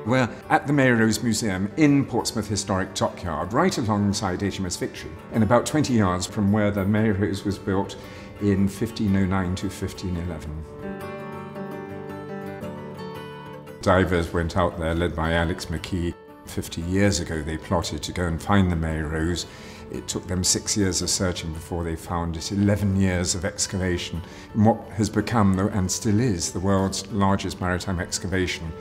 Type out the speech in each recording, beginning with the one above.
We're at the Mary Rose Museum in Portsmouth Historic Dockyard, right alongside HMS Victory, and about 20 yards from where the Mary Rose was built in 1509 to 1511. Divers went out there, led by Alex McKee. 50 years ago they plotted to go and find the Mary Rose. It took them 6 years of searching before they found it, 11 years of excavation, in what has become, and still is, the world's largest maritime excavation.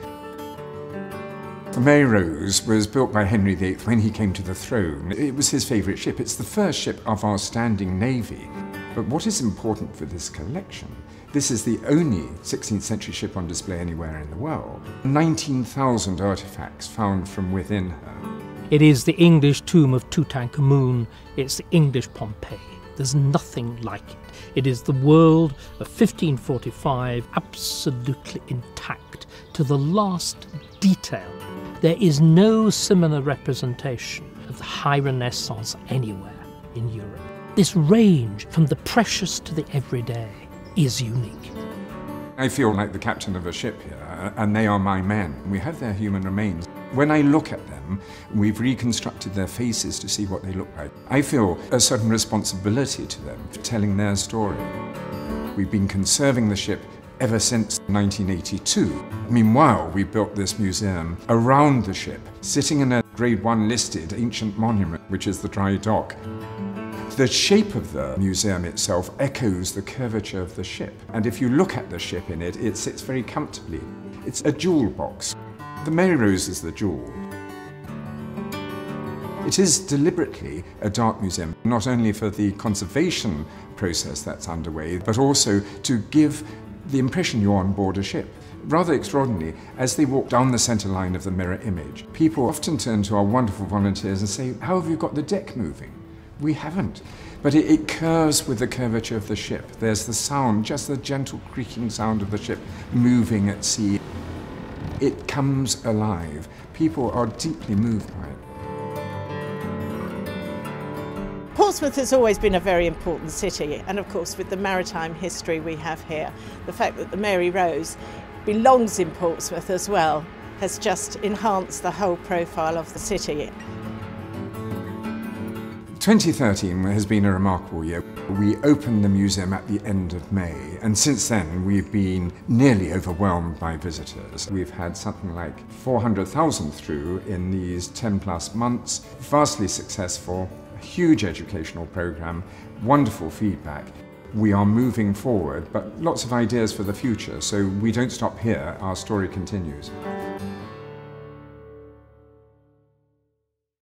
The Mary Rose was built by Henry VIII when he came to the throne. It was his favourite ship. It's the first ship of our standing navy. But what is important for this collection, this is the only 16th century ship on display anywhere in the world. 19,000 artefacts found from within her. It is the English tomb of Tutankhamun. It's the English Pompeii. There's nothing like it. It is the world of 1545, absolutely intact to the last detail. There is no similar representation of the high Renaissance anywhere in Europe. This range from the precious to the everyday is unique. I feel like the captain of a ship here, and they are my men. We have their human remains. When I look at them, we've reconstructed their faces to see what they look like. I feel a certain responsibility to them for telling their story. We've been conserving the ship ever since 1982. Meanwhile, we built this museum around the ship, sitting in a Grade 1 listed ancient monument, which is the dry dock. The shape of the museum itself echoes the curvature of the ship. And if you look at the ship in it, it sits very comfortably. It's a jewel box. The Mary Rose is the jewel. It is deliberately a dark museum, not only for the conservation process that's underway, but also to give the impression you're on board a ship. Rather extraordinarily, as they walk down the centre line of the mirror image, people often turn to our wonderful volunteers and say, "How have you got the deck moving?" We haven't. But it curves with the curvature of the ship. There's the sound, just the gentle creaking sound of the ship moving at sea. It comes alive. People are deeply moved by it. Portsmouth has always been a very important city, and of course with the maritime history we have here, the fact that the Mary Rose belongs in Portsmouth as well has just enhanced the whole profile of the city. 2013 has been a remarkable year. We opened the museum at the end of May, and since then we've been nearly overwhelmed by visitors. We've had something like 400,000 through in these 10+ months. Vastly successful, a huge educational program, wonderful feedback. We are moving forward, but lots of ideas for the future, so we don't stop here, our story continues.